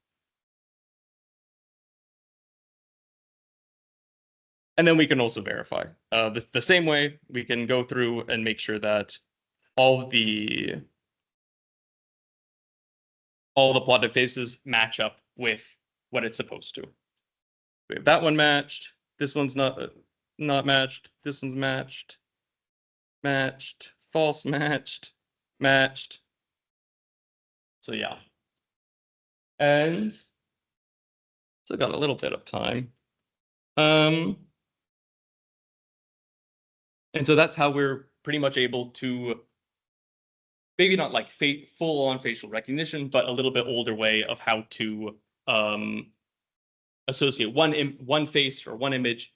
And then we can also verify. The same way, we can go through and make sure that all the plotted faces match up with what it's supposed to. We have that one matched. This one's not matched. This one's matched. Matched. False matched. Matched. So yeah. And still got a little bit of time. And so that's how we're pretty much able to, maybe not like full on facial recognition, but a little bit older way of how to associate one face or one image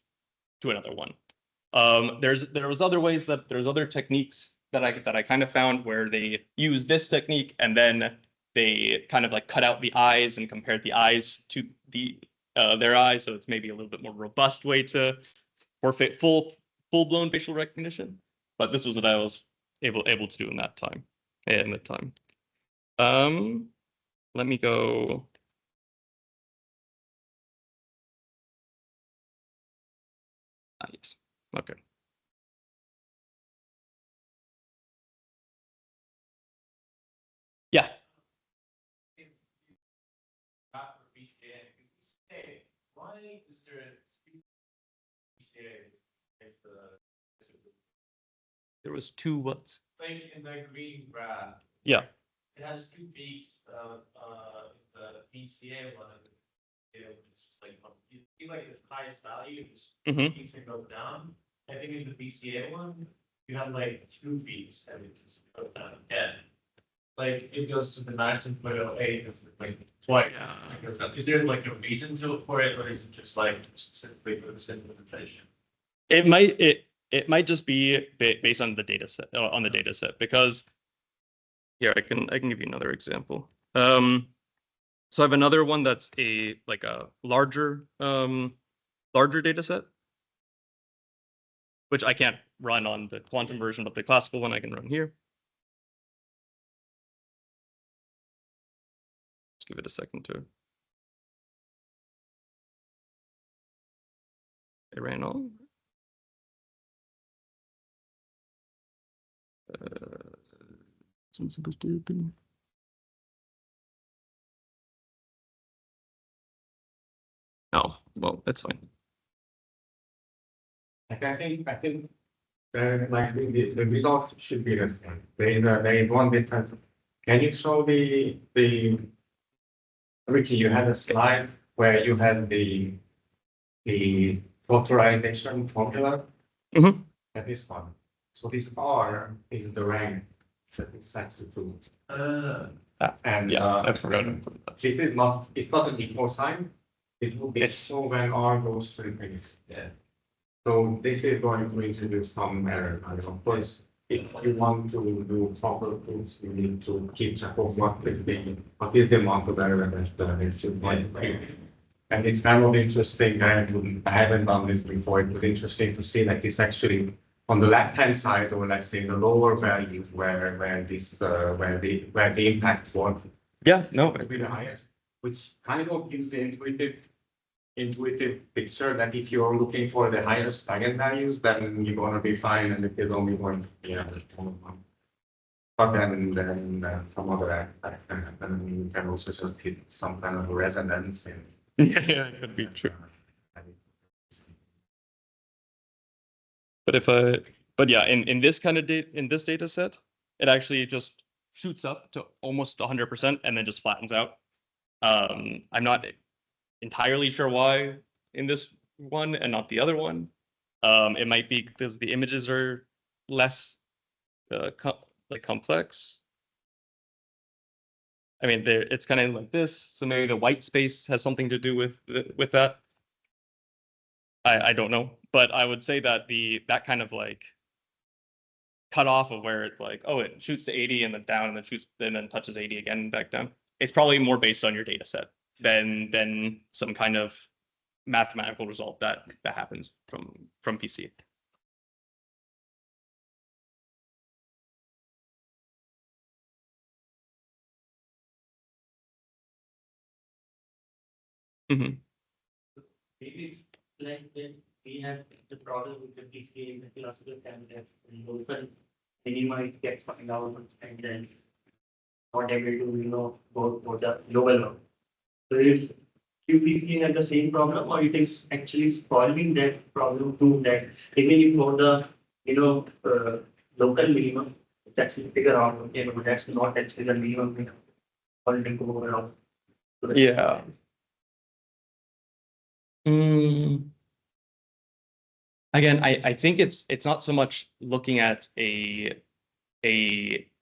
to another one. There was other ways that there's other techniques that I kind of found where they use this technique and then they kind of like cut out the eyes and compared the eyes to their eyes, so it's maybe a little bit more robust way to for full-blown facial recognition. But this was what I was able to do in that time. Let me go. Yes. Okay. Yeah. Why is there there was two what's? Like in the green graph, Yeah. it has two peaks. The BCA one, it's just like you see like the highest value, just Mhm. peaks and goes down. I think in the BCA one, you have like two peaks and it just goes down again. Like it goes to the max and put it eight, like twice. It goes up. Is there like a reason for it, or is it just like specifically for the simplification? It might just be based on the data set because here I can give you another example. So I have another one that's a larger data set, which I can't run on the quantum version, but the classical one I can run here. Just give it a second to. It ran all. It's supposed to open. Oh, well, that's fine. Like I think like the result should be the same. There is one difference. Can you show the Ricky, you had a slide where you had the authorization formula. Mhm. And this one. So this R is the rank that is set to 2. And Yeah, I forgot. this is not, it's not an equal sign. It will be It's- so when R goes to infinity. Yeah. So this is going to introduce some error. And of course, if you want to do proper proofs, you need to keep track of what is the amount of error that it should be. And it's kind of interesting. I haven't done this before. It was interesting to see like this actually on the left-hand side, or let's say the lower value where the impact was. Yeah, no. Would be the highest, which kind of gives the intuitive picture that if you're looking for the highest eigenvalues, then you're gonna be fine, and if there's only one, there's only one. But then some other aspects can happen. You can also just hit some kind of resonance. Yeah, it could be true. But yeah, in this kind of this data set, it actually just shoots up to almost 100% and then just flattens out. I'm not entirely sure why in this one and not the other one. It might be because the images are less complex. I mean, it's kind of like this, so maybe the white space has something to do with that. I don't know, but I would say that that kind of like cut off of where it's like, oh, it shoots to 80 and then down and then touches 80 again and back down. It's probably more based on your data set than some kind of mathematical result that happens from PC. Mhm. Maybe like when we have the problem with the PCA in the philosophical candidate and local, then you might get something out and then not able to, go for the global one. So if QPC had the same problem, or you think it's actually solving that problem too, that even if for the, local minimum, it's actually figure out, okay, but that's not actually the minimum, or to go around. Yeah. Mm. Again, I think it's not so much looking at a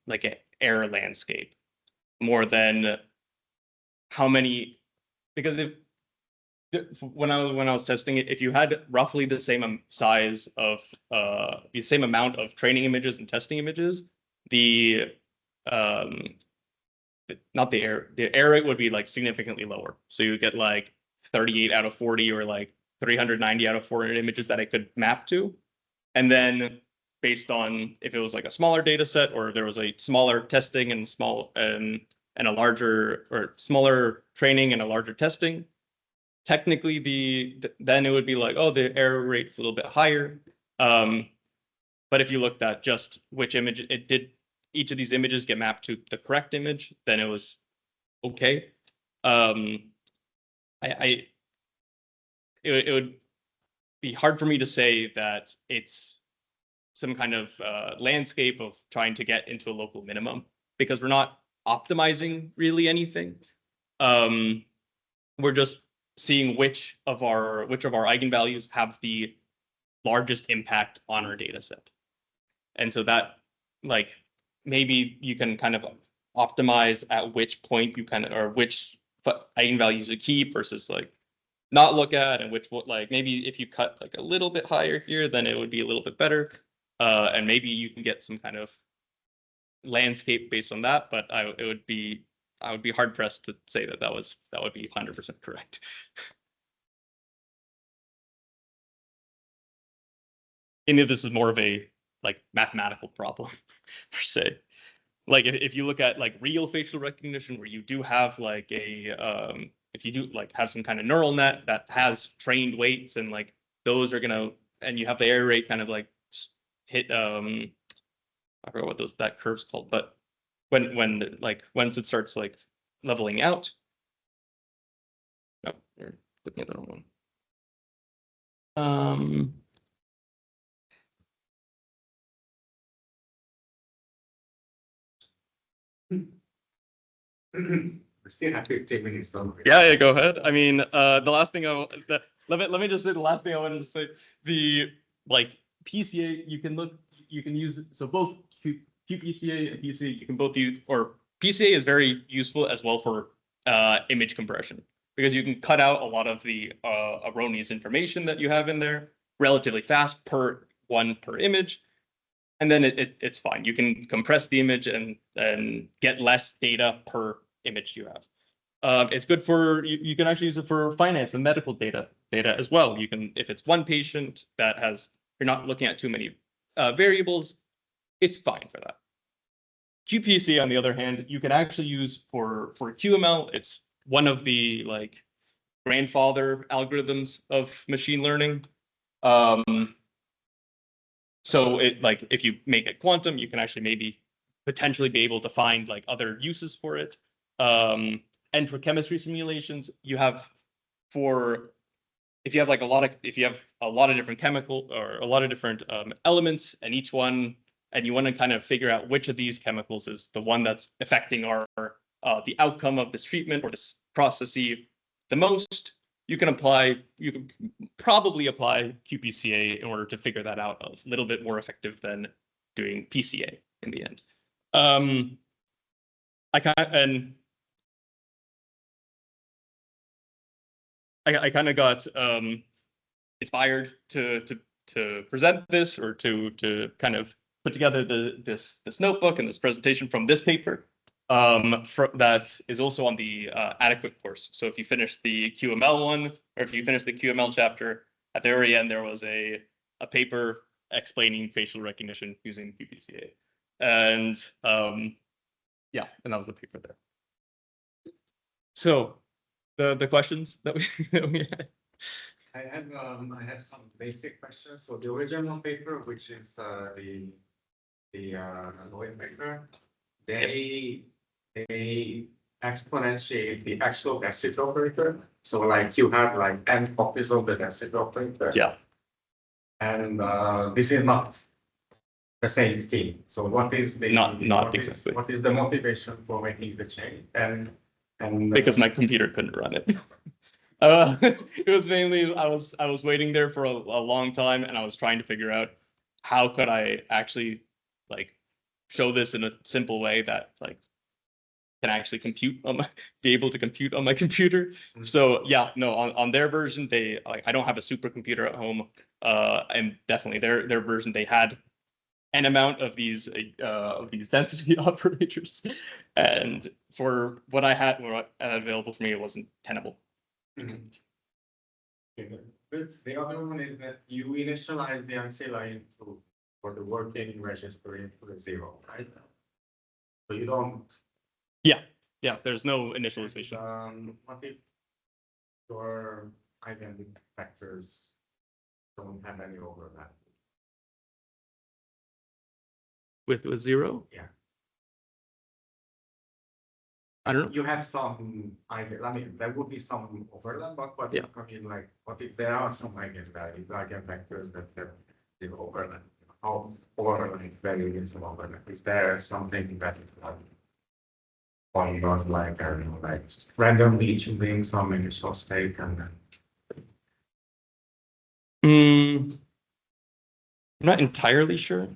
like a error landscape more than how many, because if when I was testing it, if you had roughly the same size of the same amount of training images and testing images, the um not the error rate would be like significantly lower. So you get like 38 out of 40 or like 390 out of 400 images that I could map to. And then based on if it was like a smaller data set or there was a smaller testing and and a larger or smaller training and a larger testing, technically then it would be like, oh, the error rate's a little bit higher. But if you looked at just which image it did, each of these images get mapped to the correct image, then it was okay. I it would be hard for me to say that it's some kind of landscape of trying to get into a local minimum because we're not optimizing really anything. We're just seeing which of our eigenvalues have the largest impact on our data set. And so that, like, maybe you can kind of optimize at which point you kind of, or which eigenvalues you keep versus like not look at, and which like maybe if you cut like a little bit higher here, then it would be a little bit better. And maybe you can get some kind of landscape based on that, but I would be hard pressed to say that would be 100% correct. And this is more of a like mathematical problem per se. Like if you look at like real facial recognition where you do have like a if you do like have some kind of neural net that has trained weights and like those are gonna, and you have the error rate kind of like hit I forgot what that curve's called, but when like once it starts like leveling out. No, you're looking at the wrong one. We still have 15 minutes long. Yeah, go ahead. I mean, the last thing let me just say the last thing I wanted to say. The like PCA, you can use, so both QPCA and PCA, you can both use, or PCA is very useful as well for image compression because you can cut out a lot of the erroneous information that you have in there relatively fast per image. And then it's fine. You can compress the image and get less data per image you have. It's good for, you can actually use it for finance and medical data as well. You can, if it's one patient that has, you're not looking at too many variables, it's fine for that. QPC, on the other hand, you can actually use for QML. It's one of the like grandfather algorithms of machine learning. So it, like if you make it quantum, you can actually maybe potentially be able to find like other uses for it. And for chemistry simulations, you have if you have a lot of different chemical or a lot of different elements, and each one, and you want to kind of figure out which of these chemicals is the one that's affecting our the outcome of this treatment or this process the most, you can probably apply QPCA in order to figure that out a little bit more effective than doing PCA in the end. I kind of got inspired to present this, or to kind of put together this notebook and this presentation from this paper that is also on the adequate course. So if you finish the QML one, or if you finish the QML chapter, at the very end there was a paper explaining facial recognition using QPCA, and yeah, and that was the paper there. So the questions that we had. I have some basic questions. So the original paper, which is the Lloyd paper, they exponentiate the actual density operator. So like you have like n copies of the density operator. Yeah. And this is not the same scheme. So what is the not exactly. What is the motivation for making the change? And And because my computer couldn't run it. It was mainly I was waiting there for a long time, and I was trying to figure out how could I actually like show this in a simple way that like can actually compute on my be able to compute on my computer. So yeah, no, on their version, they like I don't have a supercomputer at home. And definitely their version, they had an amount of these density operators, and for what I had available for me, it wasn't tenable. But the other one is that you initialize the ancilla into for the working register into the 0, right? So you don't. Yeah, there's no initialization. What if your identity vectors don't have any overlap? With 0? Yeah. I don't know. You have some, I mean, there would be some overlap, but Yeah. I mean, like, what if there are some eigenvectors that have zero overlap? How, or like very little overlap? Is there something that point was like, I don't know, like just randomly choosing some initial state and then. I'm not entirely sure.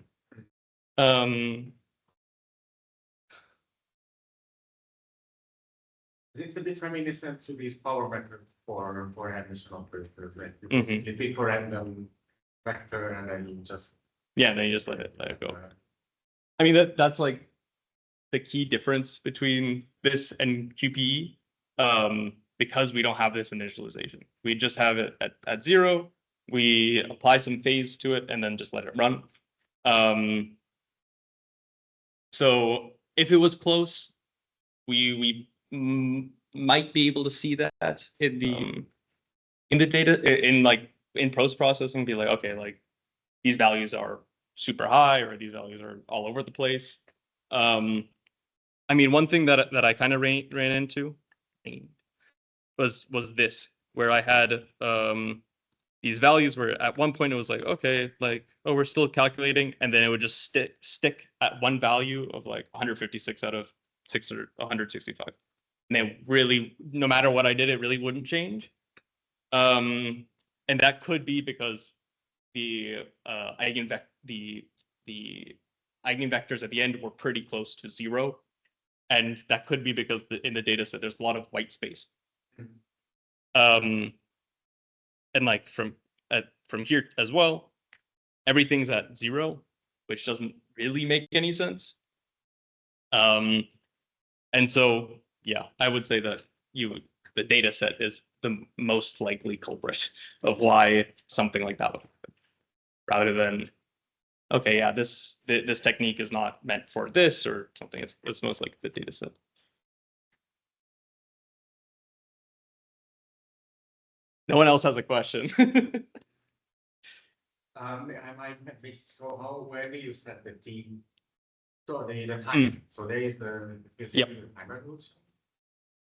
It's a bit reminiscent to these power methods for addition operators, like you Mhm. basically pick a random vector and then you just. Yeah, then you just let it go. I mean that's like the key difference between this and QPE, because we don't have this initialization. We just have it at 0. We apply some phase to it and then just let it run. So if it was close, we might be able to see that in the data in post processing, be like, okay, like these values are super high or these values are all over the place. I mean, one thing that I kind of ran into was this, where I had these values where at one point it was like, okay, like, oh, we're still calculating, and then it would just stick at one value of like 156 out of 165. And then really, no matter what I did, it really wouldn't change. And that could be because the eigenvectors at the end were pretty close to 0. And that could be because in the data set, there's a lot of white space. And like from here as well, everything's at 0, which doesn't really make any sense. And so, yeah, I would say that the data set is the most likely culprit of why something like that would happen, rather than, okay, yeah, this technique is not meant for this or something. It's most like the data set. No one else has a question. I might have missed, so where do you set the T? So there is a time, so there is the. Yep. Time resolution.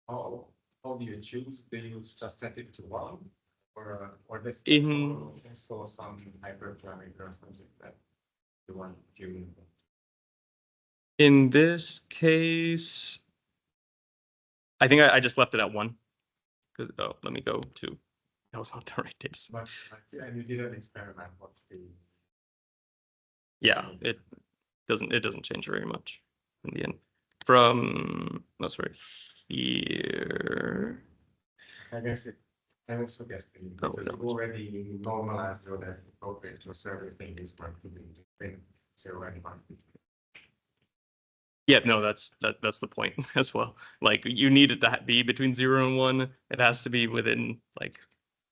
How do you choose? Do you just set it to 1? Or this also some hyperparameter or something that you want to. In this case, I think I just left it at 1. Because let me go to. That was not the right data set. And you did an experiment. What's the? Yeah, it doesn't change very much in the end. From that's right here. I guess I also guess because you already normalized your that appropriate to everything is going to be 0 and 1. Yeah, no, that's the point as well. Like you need it to be between 0 and 1. It has to be within like.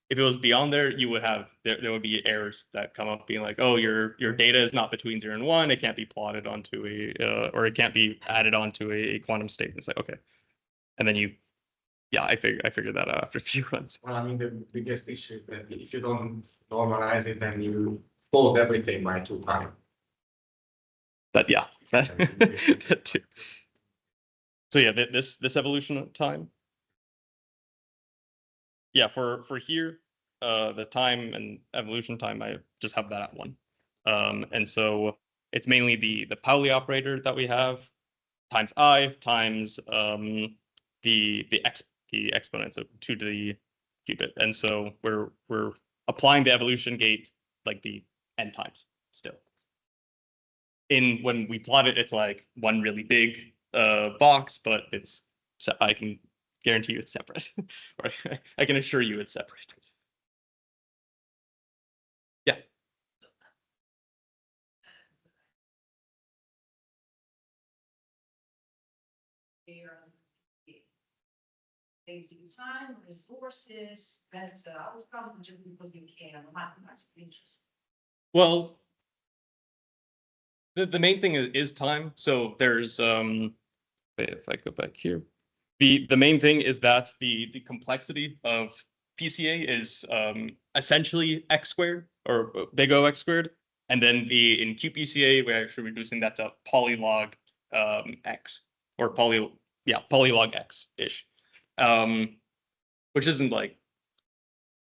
If it was beyond there, you would have there would be errors that come up being like, oh, your data is not between 0 and 1. It can't be plotted onto or it can't be added onto a quantum state. It's like, okay, and then I figured that out after a few runs. Well, I mean, the biggest issue is that if you don't normalize it, then you fold everything by 2 times. That that too. So yeah, this evolution time. Yeah, for here, the time and evolution time, I just have that at 1. And so it's mainly the Pauli operator that we have times I times the exponents of 2 to the qubit. And so we're applying the evolution gate like the n times still. When we plot it, it's like one really big box, but I can guarantee you it's separate. Or I can assure you it's separate. Yeah. They do time, resources, that's always probably just because you can, that's interesting. Well, the main thing is time. So there's if I go back here, the main thing is that the complexity of PCA is essentially x squared or big O x squared, and then in QPCA we're actually reducing that to polylog x or polylog x ish, which isn't like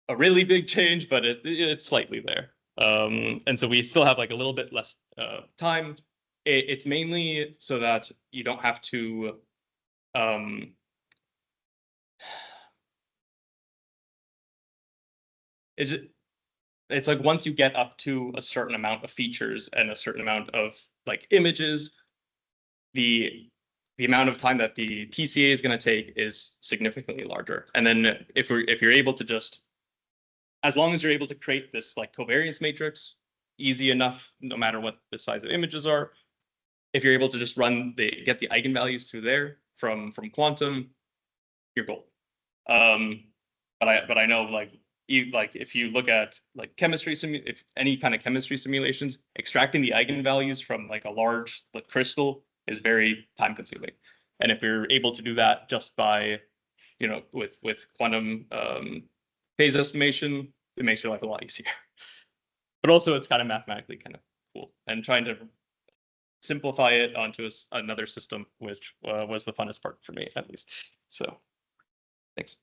a really big change, but it's slightly there. And so we still have like a little bit less time. It's mainly so that you don't have to it's like once you get up to a certain amount of features and a certain amount of like images, the amount of time that the PCA is going to take is significantly larger. And then if you're able to just, as long as you're able to create this like covariance matrix easy enough, no matter what the size of images are, if you're able to just get the eigenvalues through there from quantum, you're gold. But I know like if you look at like if any kind of chemistry simulations, extracting the eigenvalues from like a large crystal is very time consuming. And if you're able to do that just by, with quantum phase estimation, it makes your life a lot easier. But also it's kind of mathematically kind of cool, and trying to simplify it onto another system, which was the funnest part for me, at least. So thanks.